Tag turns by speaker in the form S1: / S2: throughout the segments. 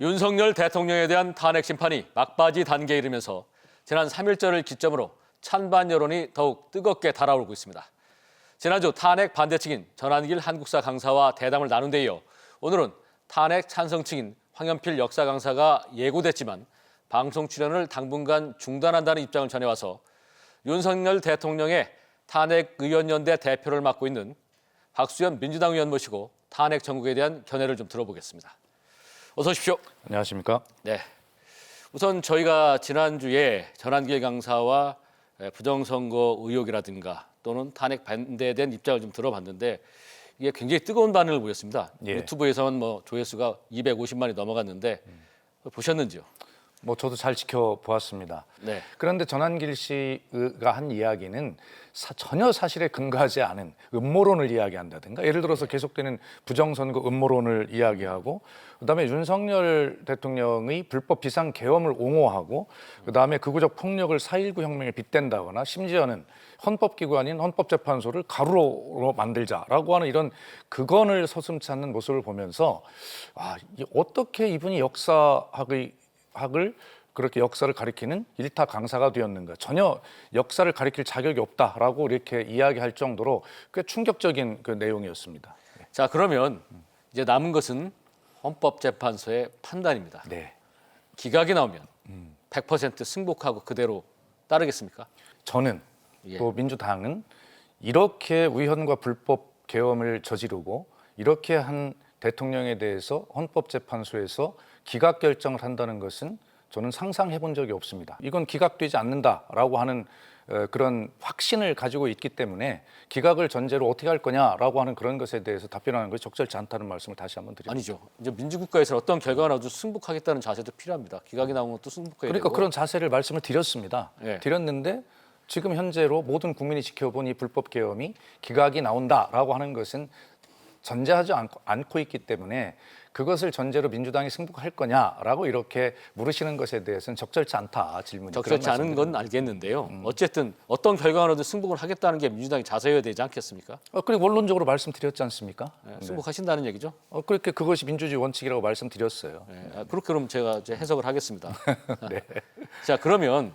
S1: 윤석열 대통령에 대한 탄핵 심판이 막바지 단계에 이르면서 지난 3일절을 기점으로 찬반 여론이 더욱 뜨겁게 달아오르고 있습니다. 지난주 탄핵 반대측인 전한길 한국사 강사와 대담을 나눈 데 이어 오늘은 탄핵 찬성측인 황연필 역사 강사가 예고됐지만 방송 출연을 당분간 중단한다는 입장을 전해와서 윤석열 대통령의 탄핵의원연대 대표를 맡고 있는 박수현 민주당 의원 모시고 탄핵 정국에 대한 견해를 좀 들어보겠습니다. 어서 오십시오.
S2: 안녕하십니까?
S1: 네. 우선 저희가 지난주에 전한길 강사와 부정선거 의혹이라든가 또는 탄핵 반대에 대한 입장을 좀 들어봤는데 이게 굉장히 뜨거운 반응을 보였습니다.
S2: 예.
S1: 유튜브에서는 조회수가 250만이 넘어갔는데 보셨는지요?
S2: 저도 잘 지켜보았습니다.
S1: 네.
S2: 그런데 전한길 씨가 한 이야기는 전혀 사실에 근거하지 않은 음모론을 이야기한다든가, 예를 들어서 계속되는 부정선거 음모론을 이야기하고, 그다음에 윤석열 대통령의 불법 비상계엄을 옹호하고, 그다음에 극우적 폭력을 4.19 혁명에 빗댄다거나, 심지어는 헌법기관인 헌법재판소를 가루로 만들자라고 하는 이런 극언을 서슴지 않는 모습을 보면서 어떻게 이분이 학을 그렇게 역사를 가리키는 일타 강사가 되었는가, 전혀 역사를 가리킬 자격이 없다라고 이렇게 이야기할 정도로 꽤 충격적인 그 내용이었습니다.
S1: 자, 그러면 이제 남은 것은 헌법재판소의 판단입니다.
S2: 네.
S1: 기각이 나오면 100% 승복하고 그대로 따르겠습니까?
S2: 저는
S1: 예.
S2: 또 민주당은 이렇게 위헌과 불법 계엄을 저지르고 이렇게 한 대통령에 대해서 헌법재판소에서 기각 결정을 한다는 것은 저는 상상해 본 적이 없습니다. 이건 기각되지 않는다라고 하는 그런 확신을 가지고 있기 때문에 기각을 전제로 어떻게 할 거냐라고 하는 그런 것에 대해서 답변하는 것이 적절치 않다는 말씀을 다시 한번 드립니다.
S1: 아니죠. 이제 민주국가에서는 어떤 결과가 나도 승복하겠다는 자세도 필요합니다. 기각이 나오면 것도 승복해야
S2: 그러니까
S1: 되고.
S2: 그런 자세를 말씀을 드렸습니다.
S1: 예.
S2: 드렸는데 지금 현재로 모든 국민이 지켜본 이 불법 계엄이 기각이 나온다라고 하는 것은 전제하지 않고 있기 때문에 그것을 전제로 민주당이 승복할 거냐라고 이렇게 물으시는 것에 대해서는 적절치 않다 질문이.
S1: 적절치 않은 건 알겠는데요. 어쨌든 어떤 결과가 나도 승복을 하겠다는 게 민주당이 자세여야 되지 않겠습니까?
S2: 그리고 원론적으로 말씀드렸지 않습니까?
S1: 네, 승복하신다는 얘기죠.
S2: 그렇게 그것이 민주주의 원칙이라고 말씀드렸어요.
S1: 네, 그렇게 그럼 제가 이제 해석을 하겠습니다.
S2: 네.
S1: 자, 그럼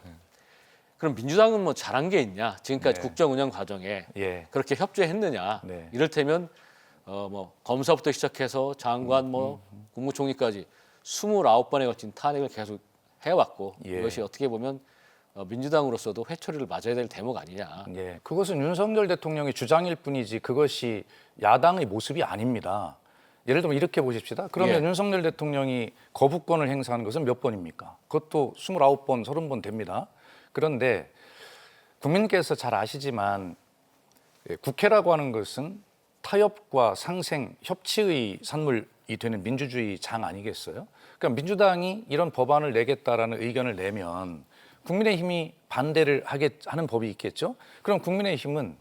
S1: 민주당은 잘한 게 있냐? 지금까지
S2: 네.
S1: 국정 운영 과정에
S2: 예.
S1: 그렇게 협조했느냐?
S2: 네.
S1: 이를테면 검사부터 시작해서 장관 국무총리까지 29번에 걸친 탄핵을 계속 해왔고
S2: 예.
S1: 이것이 어떻게 보면 민주당으로서도 회초리를 맞아야 될 대목 아니냐.
S2: 예. 그것은 윤석열 대통령의 주장일 뿐이지 그것이 야당의 모습이 아닙니다. 예를 들면 이렇게 보십시다. 그러면
S1: 예.
S2: 윤석열 대통령이 거부권을 행사하는 것은 몇 번입니까? 그것도 29번, 30번 됩니다. 그런데 국민께서 잘 아시지만 국회라고 하는 것은 타협과 상생, 협치의 산물이 되는 민주주의 장 아니겠어요? 그러니까 민주당이 이런 법안을 내겠다라는 의견을 내면 국민의힘이 반대를 하는 법이 있겠죠? 그럼 국민의힘은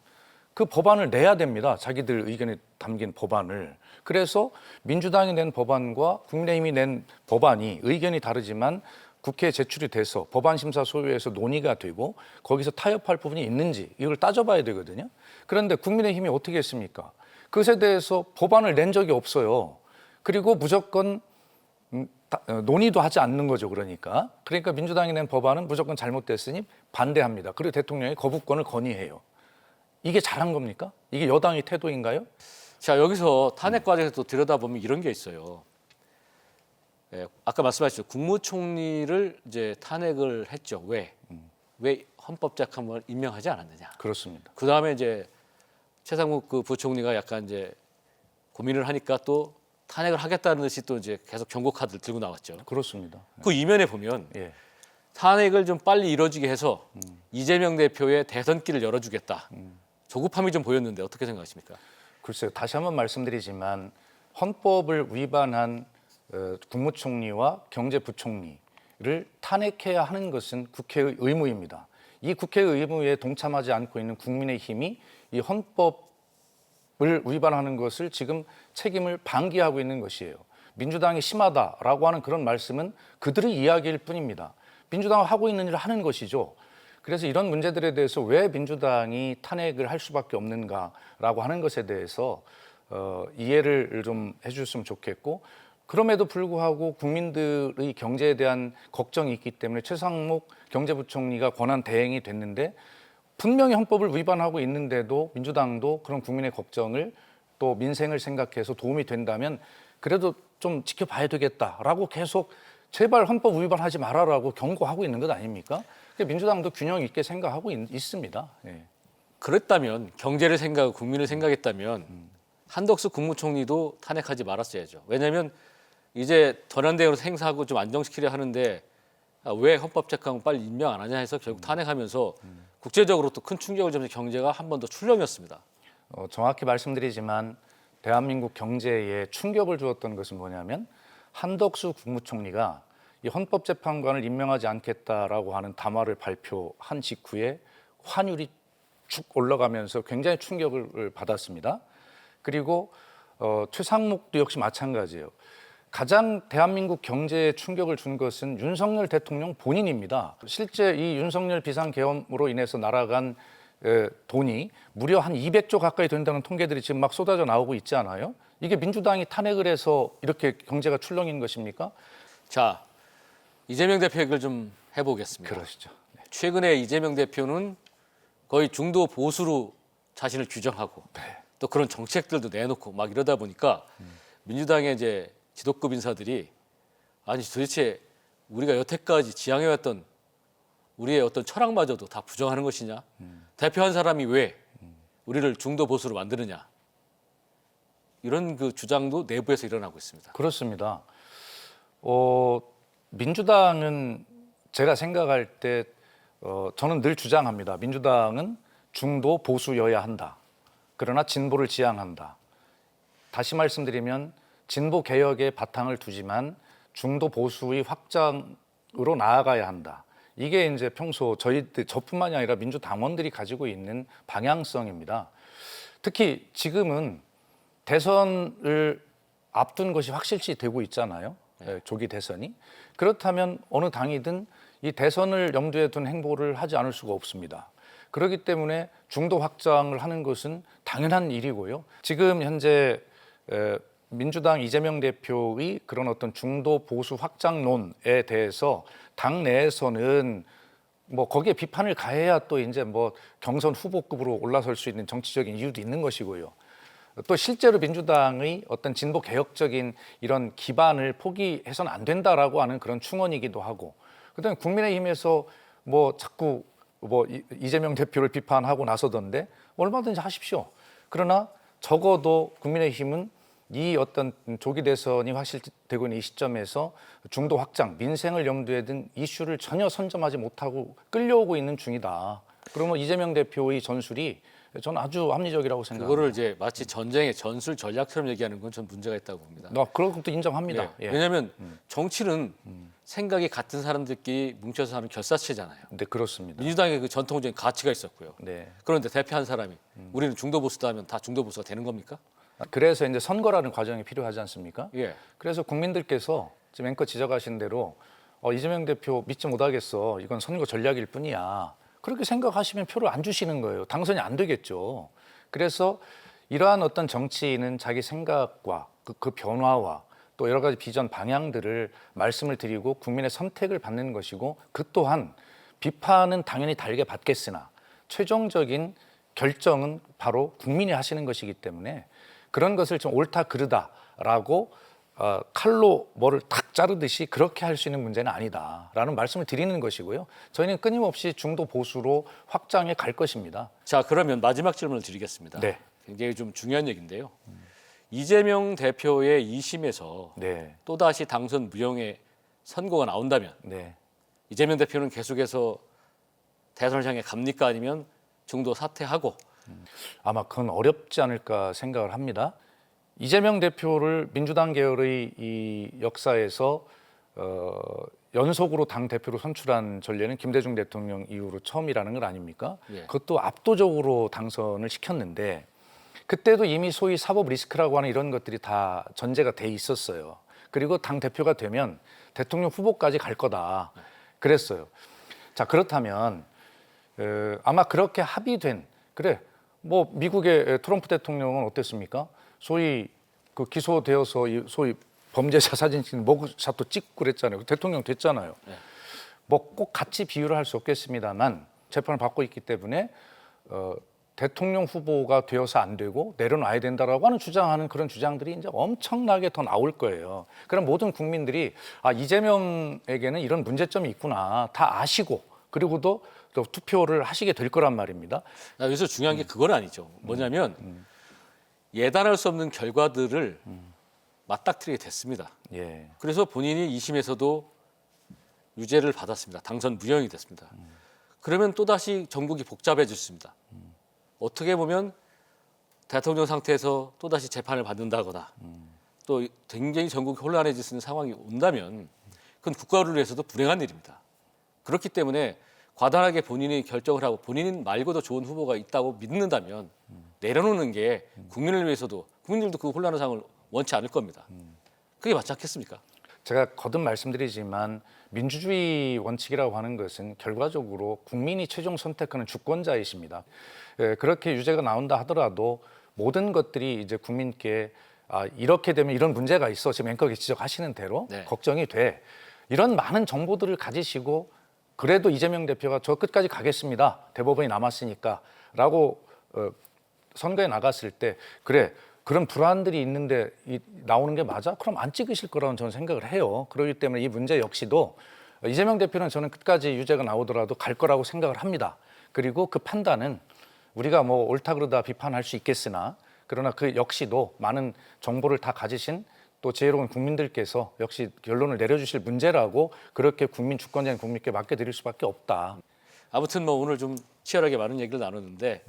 S2: 그 법안을 내야 됩니다. 자기들 의견에 담긴 법안을. 그래서 민주당이 낸 법안과 국민의힘이 낸 법안이 의견이 다르지만 국회에 제출이 돼서 법안심사소위에서 논의가 되고 거기서 타협할 부분이 있는지 이걸 따져봐야 되거든요. 그런데 국민의힘이 어떻게 했습니까? 그것에 대해서 법안을 낸 적이 없어요. 그리고 무조건 논의도 하지 않는 거죠. 그러니까 민주당이 낸 법안은 무조건 잘못됐으니 반대합니다. 그리고 대통령이 거부권을 건의해요. 이게 잘한 겁니까? 이게 여당의 태도인가요?
S1: 자, 여기서 탄핵 과정에서 또 들여다보면 이런 게 있어요. 아까 말씀하셨죠. 국무총리를 이제 탄핵을 했죠. 왜 헌법재판관을 임명하지 않았느냐.
S2: 그렇습니다.
S1: 그 다음에 이제 최상목 그 부총리가 약간 이제 고민을 하니까 또 탄핵을 하겠다는 듯이 또 이제 계속 경고 카드를 들고 나왔죠.
S2: 그렇습니다.
S1: 그 이면에 보면
S2: 예.
S1: 탄핵을 좀 빨리 이뤄지게 해서 이재명 대표의 대선길을 열어주겠다. 조급함이 좀 보였는데 어떻게 생각하십니까?
S2: 글쎄요. 다시 한번 말씀드리지만 헌법을 위반한 국무총리와 경제부총리를 탄핵해야 하는 것은 국회의 의무입니다. 이 국회의 의무에 동참하지 않고 있는 국민의힘이 이 헌법을 위반하는 것을 지금 책임을 방기하고 있는 것이에요. 민주당이 심하다라고 하는 그런 말씀은 그들의 이야기일 뿐입니다. 민주당은 하고 있는 일을 하는 것이죠. 그래서 이런 문제들에 대해서 왜 민주당이 탄핵을 할 수밖에 없는가라고 하는 것에 대해서 이해를 좀 해주셨으면 좋겠고, 그럼에도 불구하고 국민들의 경제에 대한 걱정이 있기 때문에 최상목 경제부총리가 권한 대행이 됐는데 분명히 헌법을 위반하고 있는데도 민주당도 그런 국민의 걱정을 또 민생을 생각해서 도움이 된다면 그래도 좀 지켜봐야 되겠다라고 계속 제발 헌법 위반하지 말아라고 경고하고 있는 것 아닙니까? 그러니까 민주당도 균형 있게 생각하고 있습니다. 예.
S1: 그랬다면 경제를 생각하고 국민을 생각했다면 한덕수 국무총리도 탄핵하지 말았어야죠. 왜냐하면 이제 전환대행으로 행사하고 좀 안정시키려 하는데 왜 헌법재판관 빨리 임명 안 하냐 해서 결국 탄핵하면서 국제적으로 또 큰 충격을 주면서 경제가 한 번 더 출렁였습니다.
S2: 정확히 말씀드리지만 대한민국 경제에 충격을 주었던 것은 뭐냐면 한덕수 국무총리가 이 헌법재판관을 임명하지 않겠다라고 하는 담화를 발표한 직후에 환율이 쭉 올라가면서 굉장히 충격을 받았습니다. 그리고 최상목도 역시 마찬가지예요. 가장 대한민국 경제에 충격을 준 것은 윤석열 대통령 본인입니다. 실제 이 윤석열 비상계엄으로 인해서 날아간 돈이 무려 한 200조 가까이 된다는 통계들이 지금 막 쏟아져 나오고 있지 않아요? 이게 민주당이 탄핵을 해서 이렇게 경제가 출렁인 것입니까?
S1: 자, 이재명 대표 얘기를 좀 해보겠습니다.
S2: 그러시죠. 네.
S1: 최근에 이재명 대표는 거의 중도 보수로 자신을 규정하고 또 그런 정책들도 내놓고 막 이러다 보니까 민주당의 이제 지도급 인사들이 아니 도대체 우리가 여태까지 지향해왔던 우리의 어떤 철학마저도 다 부정하는 것이냐? 대표한 사람이 왜 우리를 중도 보수로 만드느냐? 이런 그 주장도 내부에서 일어나고 있습니다.
S2: 그렇습니다. 민주당은 제가 생각할 때 저는 늘 주장합니다. 민주당은 중도 보수여야 한다. 그러나 진보를 지향한다. 다시 말씀드리면 진보 개혁의 바탕을 두지만 중도 보수의 확장으로 나아가야 한다. 이게 이제 평소 저뿐만이 아니라 민주당원들이 가지고 있는 방향성입니다. 특히 지금은 대선을 앞둔 것이 확실시 되고 있잖아요. 조기 대선이. 그렇다면 어느 당이든 이 대선을 염두에 둔 행보를 하지 않을 수가 없습니다. 그렇기 때문에 중도 확장을 하는 것은 당연한 일이고요. 지금 현재 민주당 이재명 대표의 그런 어떤 중도 보수 확장론에 대해서 당 내에서는 뭐 거기에 비판을 가해야 또 이제 뭐 경선 후보급으로 올라설 수 있는 정치적인 이유도 있는 것이고요. 또 실제로 민주당의 어떤 진보 개혁적인 이런 기반을 포기해서는 안 된다라고 하는 그런 충언이기도 하고, 그다음에 국민의힘에서 뭐 자꾸 뭐 이재명 대표를 비판하고 나서던데 얼마든지 하십시오. 그러나 적어도 국민의힘은 이 어떤 조기 대선이 확실되고 있는 이 시점에서 중도 확장, 민생을 염두에 둔 이슈를 전혀 선점하지 못하고 끌려오고 있는 중이다. 그러면 이재명 대표의 전술이 저는 아주 합리적이라고 생각합니다.
S1: 그거를 이제 마치 전쟁의 전술 전략처럼 얘기하는 건 전 문제가 있다고 봅니다.
S2: 그런 것도 인정합니다.
S1: 예.
S2: 예.
S1: 왜냐하면 정치는 생각이 같은 사람들끼리 뭉쳐서 하는 결사체잖아요.
S2: 네, 그렇습니다.
S1: 민주당의 그 전통적인 가치가 있었고요.
S2: 네.
S1: 그런데 대표한 사람이 우리는 중도 보수다 하면 다 중도 보수가 되는 겁니까?
S2: 그래서 이제 선거라는 과정이 필요하지 않습니까?
S1: 예.
S2: 그래서 국민들께서 지금 앵커 지적하신 대로 이재명 대표 믿지 못하겠어. 이건 선거 전략일 뿐이야. 그렇게 생각하시면 표를 안 주시는 거예요. 당선이 안 되겠죠. 그래서 이러한 어떤 정치인은 자기 생각과 그 변화와 또 여러 가지 비전 방향들을 말씀을 드리고 국민의 선택을 받는 것이고, 그 또한 비판은 당연히 달게 받겠으나 최종적인 결정은 바로 국민이 하시는 것이기 때문에 그런 것을 좀 옳다 그르다라고 칼로 뭐를 탁 자르듯이 그렇게 할 수 있는 문제는 아니다라는 말씀을 드리는 것이고요. 저희는 끊임없이 중도 보수로 확장해 갈 것입니다.
S1: 자, 그러면 마지막 질문을 드리겠습니다.
S2: 네.
S1: 굉장히 좀 중요한 얘기인데요. 이재명 대표의 2심에서
S2: 네,
S1: 또다시 당선 무효의 선고가 나온다면
S2: 네.
S1: 이재명 대표는 계속해서 대선을 향해 갑니까? 아니면 중도 사퇴하고?
S2: 아마 그건 어렵지 않을까 생각을 합니다. 이재명 대표를 민주당 계열의 이 역사에서 연속으로 당 대표로 선출한 전례는 김대중 대통령 이후로 처음이라는 건 아닙니까?
S1: 예.
S2: 그것도 압도적으로 당선을 시켰는데 그때도 이미 소위 사법 리스크라고 하는 이런 것들이 다 전제가 돼 있었어요. 그리고 당 대표가 되면 대통령 후보까지 갈 거다 그랬어요. 자, 그렇다면 아마 그렇게 합의된, 그래 뭐 미국의 트럼프 대통령은 어땠습니까? 소위 그 기소되어서 소위 범죄자 사진 찍는 머그샷도 찍고 그랬잖아요. 대통령 됐잖아요.
S1: 네.
S2: 뭐 꼭 같이 비유를 할 수 없겠습니다만 재판을 받고 있기 때문에 대통령 후보가 되어서 안 되고 내려놔야 된다라고 하는 주장하는 그런 주장들이 이제 엄청나게 더 나올 거예요. 그럼 모든 국민들이 이재명에게는 이런 문제점이 있구나 다 아시고 그리고도 또 투표를 하시게 될 거란 말입니다.
S1: 여기서 중요한 게 그건 아니죠. 뭐냐면 예단할 수 없는 결과들을 맞닥뜨리게 됐습니다.
S2: 예.
S1: 그래서 본인이 2심에서도 유죄를 받았습니다. 당선 무혐의 됐습니다. 그러면 또다시 전국이 복잡해졌습니다. 어떻게 보면 대통령 상태에서 또다시 재판을 받는다거나 또 굉장히 전국이 혼란해질 수 있는 상황이 온다면 그건 국가를 위해서도 불행한 일입니다. 그렇기 때문에 과단하게 본인이 결정을 하고 본인 말고도 좋은 후보가 있다고 믿는다면 내려놓는 게 국민을 위해서도 국민들도 그 혼란한 상황을 원치 않을 겁니다. 그게 맞지 않겠습니까?
S2: 제가 거듭 말씀드리지만 민주주의 원칙이라고 하는 것은 결과적으로 국민이 최종 선택하는 주권자이십니다. 그렇게 유죄가 나온다 하더라도 모든 것들이 이제 국민께 이렇게 되면 이런 문제가 있어 지금 앵커가 지적하시는 대로
S1: 네.
S2: 걱정이 돼. 이런 많은 정보들을 가지시고 그래도 이재명 대표가 저 끝까지 가겠습니다. 대법원이 남았으니까 라고 선거에 나갔을 때 그래 그런 불안들이 있는데 나오는 게 맞아? 그럼 안 찍으실 거라고 저는 생각을 해요. 그렇기 때문에 이 문제 역시도 이재명 대표는 저는 끝까지 유죄가 나오더라도 갈 거라고 생각을 합니다. 그리고 그 판단은 우리가 뭐 옳다 그러다 비판할 수 있겠으나 그러나 그 역시도 많은 정보를 다 가지신 또 지혜로운 국민들께서 역시 결론을 내려주실 문제라고 그렇게 국민 주권자인 국민께 맡겨드릴 수밖에 없다.
S1: 아무튼 뭐 오늘 좀 치열하게 많은 얘기를 나눴는데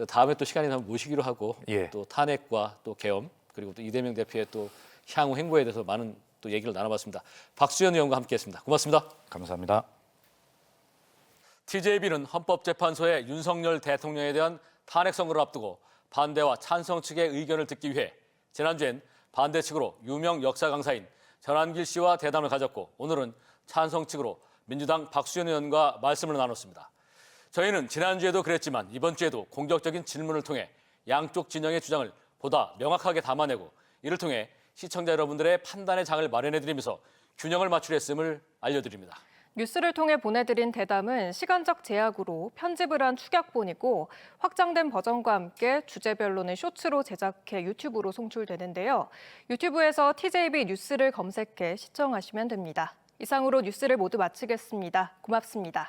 S1: 다음에 또 시간이 나면 모시기로 하고
S2: 예.
S1: 또 탄핵과 또 계엄 그리고 또 이재명 대표의 또 향후 행보에 대해서 많은 또 얘기를 나눠봤습니다. 박수현 의원과 함께했습니다. 고맙습니다.
S2: 감사합니다.
S1: TJB는 헌법재판소의 윤석열 대통령에 대한 탄핵 선고를 앞두고 반대와 찬성 측의 의견을 듣기 위해 지난주엔 반대 측으로 유명 역사 강사인 전한길 씨와 대담을 가졌고 오늘은 찬성 측으로 민주당 박수현 의원과 말씀을 나눴습니다. 저희는 지난주에도 그랬지만 이번 주에도 공격적인 질문을 통해 양쪽 진영의 주장을 보다 명확하게 담아내고 이를 통해 시청자 여러분들의 판단의 장을 마련해드리면서 균형을 맞추려 했음을 알려드립니다.
S3: 뉴스를 통해 보내드린 대담은 시간적 제약으로 편집을 한 축약본이고 확장된 버전과 함께 주제별로는 쇼츠로 제작해 유튜브로 송출되는데요. 유튜브에서 TJB 뉴스를 검색해 시청하시면 됩니다. 이상으로 뉴스를 모두 마치겠습니다. 고맙습니다.